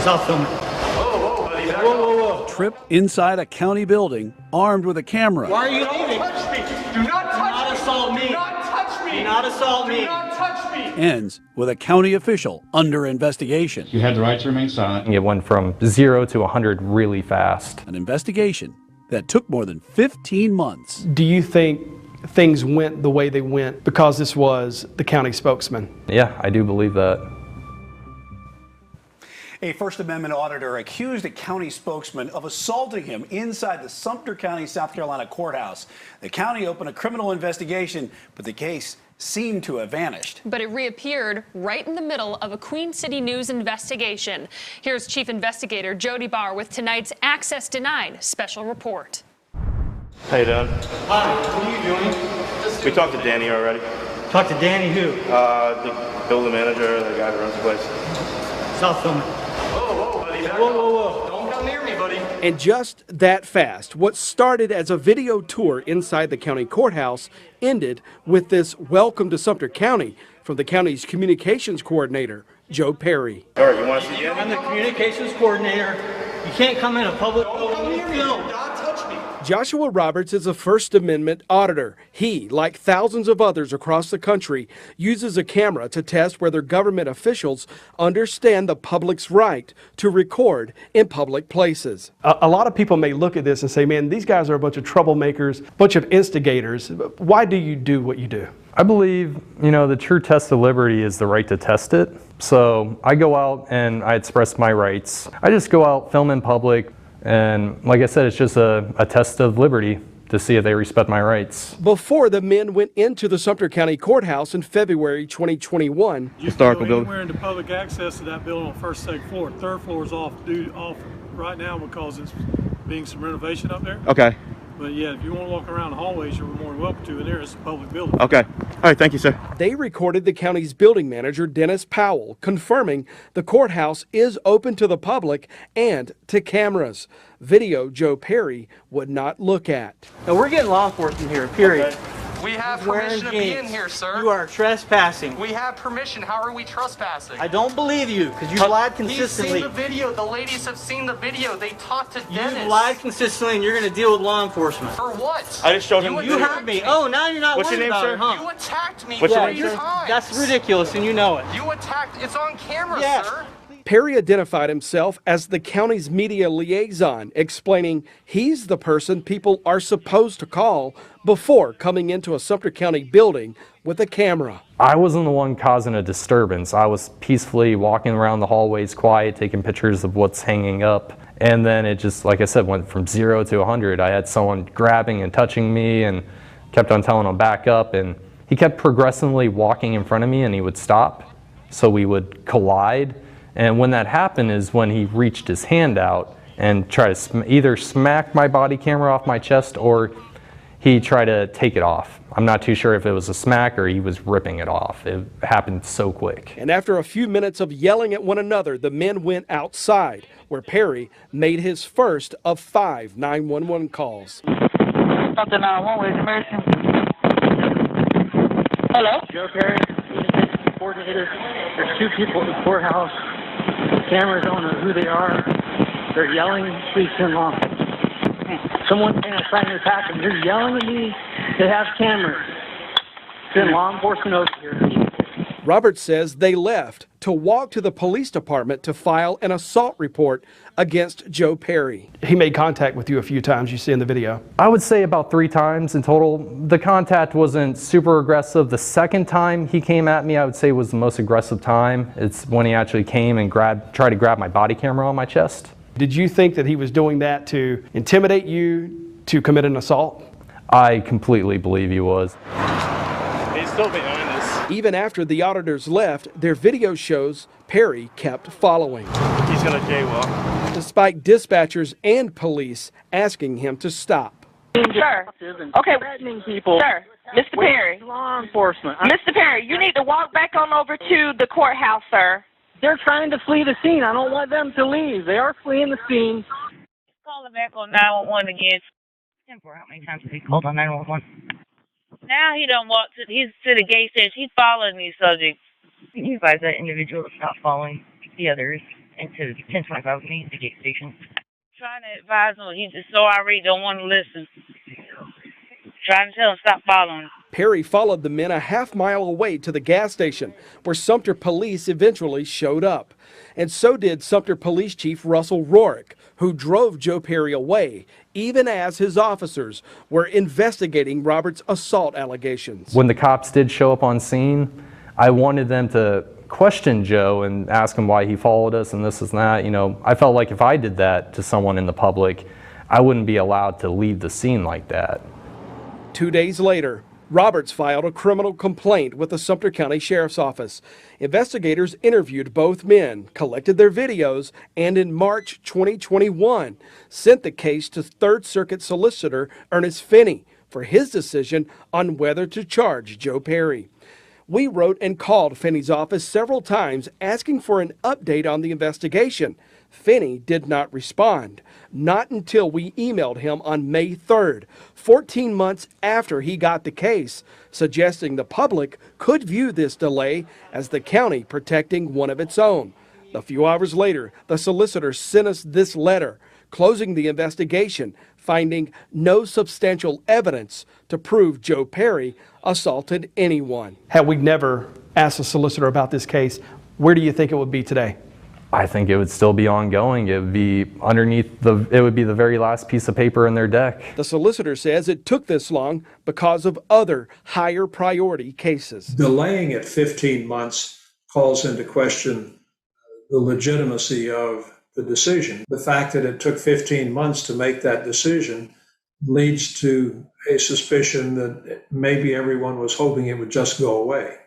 Stop filming. Whoa, buddy. Whoa. Trip inside a county building, armed with a camera. Why are you leaving? Don't touch me. Do not touch me. Assault me. Do not touch me. Do not assault me. Do not touch me. Ends with a county official under investigation. You had the right to remain silent. It went from 0 to 100 really fast. An investigation that took more than 15 months. Do you think things went the way they went because this was the county spokesman? Yeah, I do believe that. A First Amendment auditor accused a county spokesman of assaulting him inside the Sumter County, South Carolina courthouse. The county opened a criminal investigation, but the case seemed to have vanished. But it reappeared right in the middle of a Queen City News investigation. Here's Chief Investigator Jody Barr with tonight's Access Denied special report. How you doing? Hi, what are you doing? We talked to Danny already. Talk to Danny who? The building manager, the guy who runs the place. Stop filming. Whoa, buddy. Whoa. Don't come near me, buddy. And just that fast, what started as a video tour inside the county courthouse ended with this welcome to Sumter County from the county's communications coordinator, Joe Perry. All right, you want to see Danny? I'm the communications coordinator. You can't come in a public building and film. Do not touch me. Joshua Roberts is a First Amendment auditor. He, like thousands of others across the country, uses a camera to test whether government officials understand the public's right to record in public places. A lot of people may look at this and say, man, these guys are a bunch of troublemakers, a bunch of instigators. Why do you do what you do? I believe, the true test of liberty is the right to test it. So I go out and I express my rights. I just go out, film in public, and like I said, it's just a test of liberty to see if they respect my rights. Before the men went into the Sumter County Courthouse in February 2021. Historical building. Anywhere into public access to that building on first, second floor. Third floor is off right now because it's being some renovation up there. Okay. But yeah, if you want to walk around the hallways, you're more than welcome to. And there is a public building. Okay. All right, thank you, sir. They recorded the county's building manager, Dennis Powell, confirming the courthouse is open to the public and to cameras. Video Joe Perry would not look at. Now we're getting law enforcement here, period. Okay. We have permission to be in here, sir. You are trespassing. We have permission. How are we trespassing? I don't believe you because you've lied consistently. He's seen the video. The ladies have seen the video. They talked to Dennis. You've lied consistently and you're going to deal with law enforcement. For what? I just showed him. You heard me. Oh, now you're not What's worried your name, about sir? it, huh? You attacked me What's your 3 name, sir? times. That's ridiculous and you know it. You attacked. It's on camera, Yes. sir. Perry identified himself as the county's media liaison, explaining he's the person people are supposed to call before coming into a Sumter County building with a camera. I wasn't the one causing a disturbance. I was peacefully walking around the hallways, quiet, taking pictures of what's hanging up. And then it just, like I said, went from 0 to 100. I had someone grabbing and touching me and kept on telling him back up. And he kept progressively walking in front of me and he would stop. So we would collide. And when that happened is when he reached his hand out and tried to either smack my body camera off my chest or he tried to take it off. I'm not too sure if it was a smack or he was ripping it off. It happened so quick. And after a few minutes of yelling at one another, the men went outside, where Perry made his first of 5 911 calls. Something 911, where's emergency? Hello? Joe Perry, coordinator. There's 2 people at the courthouse. Cameras don't know who they are. They're yelling, please send law. Someone's trying to attack them. They're yelling at me. They have cameras. Send law enforcement over here. Robert says they left to walk to the police department to file an assault report against Joe Perry. He made contact with you a few times, you see in the video. I would say about 3 times in total. The contact wasn't super aggressive. The second time he came at me, I would say was the most aggressive time. It's when he actually came and tried to grab my body camera on my chest. Did you think that he was doing that to intimidate you to commit an assault? I completely believe he was. He's still behind us. Even after the auditors left, their video shows Perry kept following. He's going to jaywalk. Despite dispatchers and police asking him to stop. Sir. Okay. Threatening people. Sir. Mr. Perry. Law enforcement. Mr. Perry, you need to walk back on over to the courthouse, sir. They're trying to flee the scene. I don't want them to leave. They are fleeing the scene. Call back on 911 again. How many times has he called on 911? Now he don't walk to, he's to the gate says he's following these subjects. You advise that individual to stop following the others. into 1025 Main Street Station. Trying to advise him, he just so already don't want to listen. Trying to tell him stop following. Perry followed the men a half-mile away to the gas station, where Sumter police eventually showed up. And so did Sumter Police Chief Russell Rorick, who drove Joe Perry away, even as his officers were investigating Robert's assault allegations. When the cops did show up on scene, I wanted them to question Joe and ask him why he followed us and this and that. You know, I felt like if I did that to someone in the public, I wouldn't be allowed to leave the scene like that. 2 days later, Roberts filed a criminal complaint with the Sumter County Sheriff's Office. Investigators interviewed both men, collected their videos, and in March 2021, sent the case to Third Circuit Solicitor Ernest Finney for his decision on whether to charge Joe Perry. We wrote and called Finney's office several times asking for an update on the investigation. Finney did not respond, not until we emailed him on May 3rd, 14 months after he got the case, suggesting the public could view this delay as the county protecting one of its own. A few hours later, the solicitor sent us this letter, closing the investigation, finding no substantial evidence to prove Joe Perry assaulted anyone. Had we never asked the solicitor about this case, where do you think it would be today? I think it would still be ongoing. It would be it would be the very last piece of paper in their deck. The solicitor says it took this long because of other higher priority cases. Delaying it 15 months calls into question the legitimacy of the decision. The fact that it took 15 months to make that decision leads to a suspicion that maybe everyone was hoping it would just go away.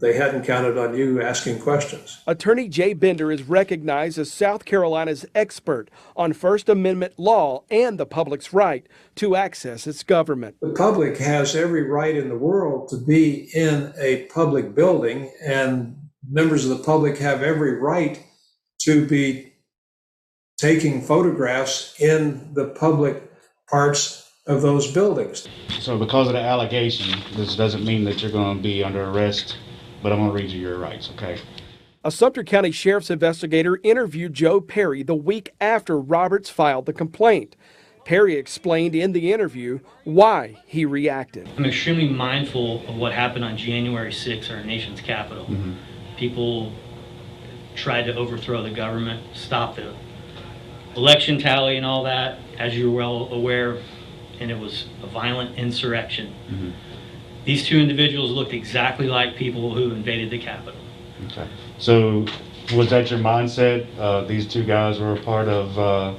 They hadn't counted on you asking questions. Attorney Jay Bender is recognized as South Carolina's expert on First Amendment law and the public's right to access its government. The public has every right in the world to be in a public building, and members of the public have every right to be taking photographs in the public parts of those buildings. So because of the allegation, this doesn't mean that you're going to be under arrest, but I'm going to read you your rights, okay? A Sumter County Sheriff's investigator interviewed Joe Perry the week after Roberts filed the complaint. Perry explained in the interview why he reacted. I'm extremely mindful of what happened on January 6th, our nation's capital. Mm-hmm. People tried to overthrow the government, stop the election tally and all that, as you're well aware, and it was a violent insurrection. Mm-hmm. These two individuals looked exactly like people who invaded the Capitol. Okay. So was that your mindset? These two guys were a part of,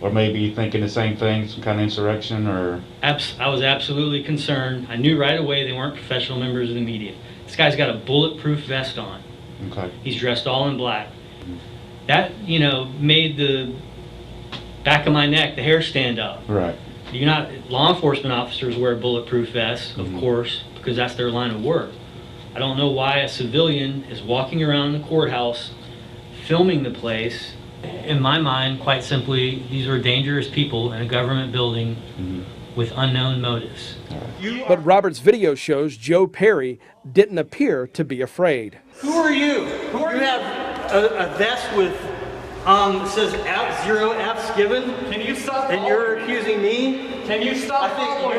or maybe thinking the same thing, some kind of insurrection, or? I was absolutely concerned. I knew right away they weren't professional members of the media. This guy's got a bulletproof vest on. Okay. He's dressed all in black. That, made the back of my neck, the hair stand up. Right. Law enforcement officers wear bulletproof vests, of course, because that's their line of work. I don't know why a civilian is walking around the courthouse, filming the place. In my mind, quite simply, these are dangerous people in a government building with unknown motives. But Roberts' video shows Joe Perry didn't appear to be afraid. Who are you? You have a vest with says zero F's given. Can you stop? And you're accusing me? Can you stop? I think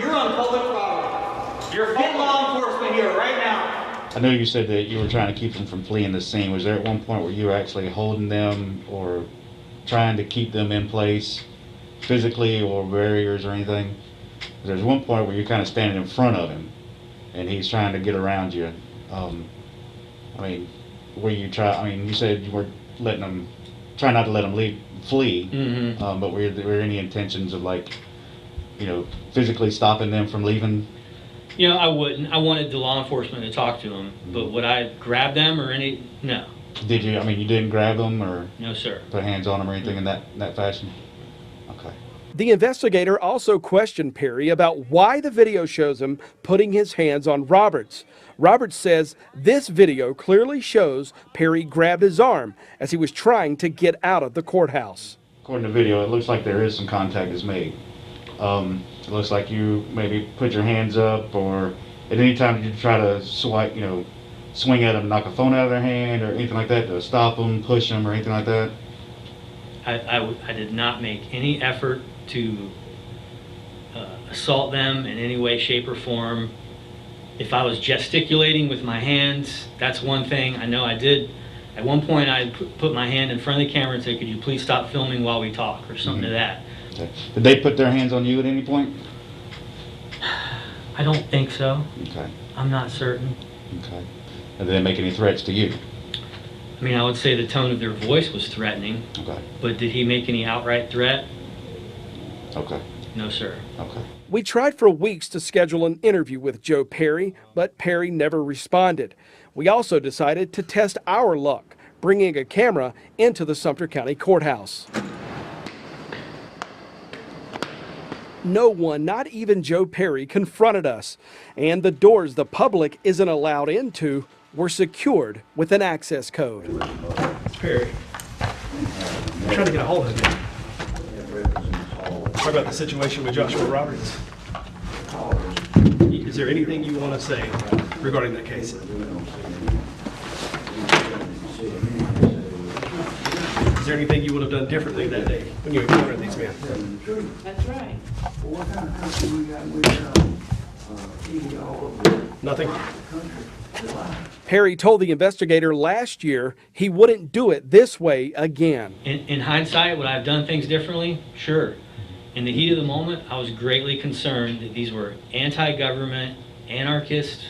you're on public property. You're getting law enforcement here right now. I know you said that you were trying to keep them from fleeing the scene. Was there at one point where you were actually holding them or trying to keep them in place physically, or barriers or anything? There's one point where you're kind of standing in front of him and he's trying to get around you. You said you were trying not to let them flee, but were there any intentions of physically stopping them from leaving? I wouldn't. I wanted the law enforcement to talk to them, but would I grab them or no. Did you? You didn't grab them or? No, sir. Put hands on them or anything in that fashion? Okay. The investigator also questioned Perry about why the video shows him putting his hands on Roberts. Roberts says this video clearly shows Perry grabbed his arm as he was trying to get out of the courthouse. According to the video, it looks like there is some contact is made. It looks like you maybe put your hands up, or at any time you try to swipe, swing at them, knock a phone out of their hand, or anything like that to stop them, push them, or anything like that? I did not make any effort to assault them in any way, shape, or form. If I was gesticulating with my hands, that's one thing. I know I did. At one point, I put my hand in front of the camera and said, "Could you please stop filming while we talk," or something to that. Okay. Did they put their hands on you at any point? I don't think so. Okay. I'm not certain. Okay. And did they make any threats to you? I mean, I would say the tone of their voice was threatening. Okay. But did he make any outright threat? Okay. No, sir. Okay. We tried for weeks to schedule an interview with Joe Perry, but Perry never responded. We also decided to test our luck, bringing a camera into the Sumter County Courthouse. No one, not even Joe Perry, confronted us, and the doors the public isn't allowed into were secured with an access code. Perry, I'm trying to get a hold of you. Talk about the situation with Joshua Roberts. Is there anything you want to say regarding that case? Is there anything you would have done differently that day when you encountered these men? That's right. Nothing? Perry told the investigator last year he wouldn't do it this way again. In hindsight, would I have done things differently? Sure. In the heat of the moment, I was greatly concerned that these were anti-government, anarchists,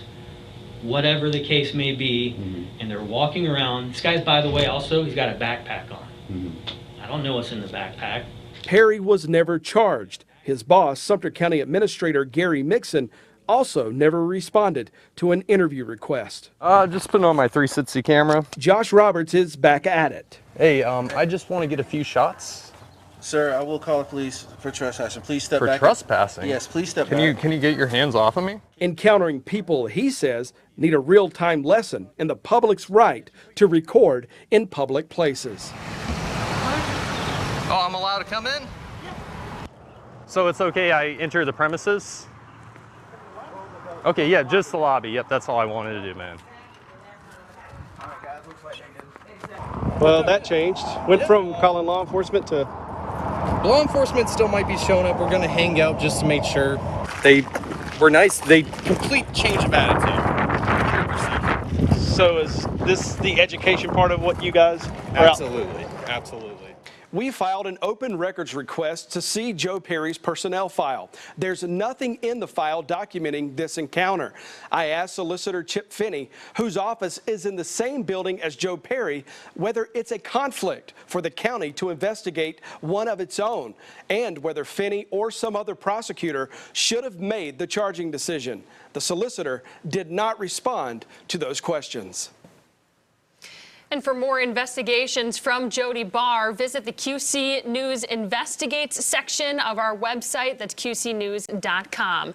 whatever the case may be, and they're walking around. This guy's, by the way, also, he's got a backpack on. I don't know what's in the backpack. Perry was never charged. His boss, Sumter County Administrator Gary Mixon, also never responded to an interview request. Just putting on my 360 camera. Josh Roberts is back at it. Hey, I just want to get a few shots. Sir, I will call the police for trespassing. Please step back. For trespassing? Yes, please step back. Can you get your hands off of me? Encountering people, he says, need a real-time lesson in the public's right to record in public places. Oh, I'm allowed to come in? So it's okay I enter the premises? Okay, yeah, just the lobby. Yep, that's all I wanted to do, man. Well, that changed. Went from calling law enforcement to... Law enforcement still might be showing up. We're going to hang out just to make sure. They were nice. They complete change of attitude. 100%. So is this the education part of what you guys are Absolutely. Absolutely. We filed an open records request to see Joe Perry's personnel file. There's nothing in the file documenting this encounter. I asked Solicitor Chip Finney, whose office is in the same building as Joe Perry, whether it's a conflict for the county to investigate one of its own, and whether Finney or some other prosecutor should have made the charging decision. The solicitor did not respond to those questions. And for more investigations from Jody Barr, visit the QC News Investigates section of our website. That's qcnews.com.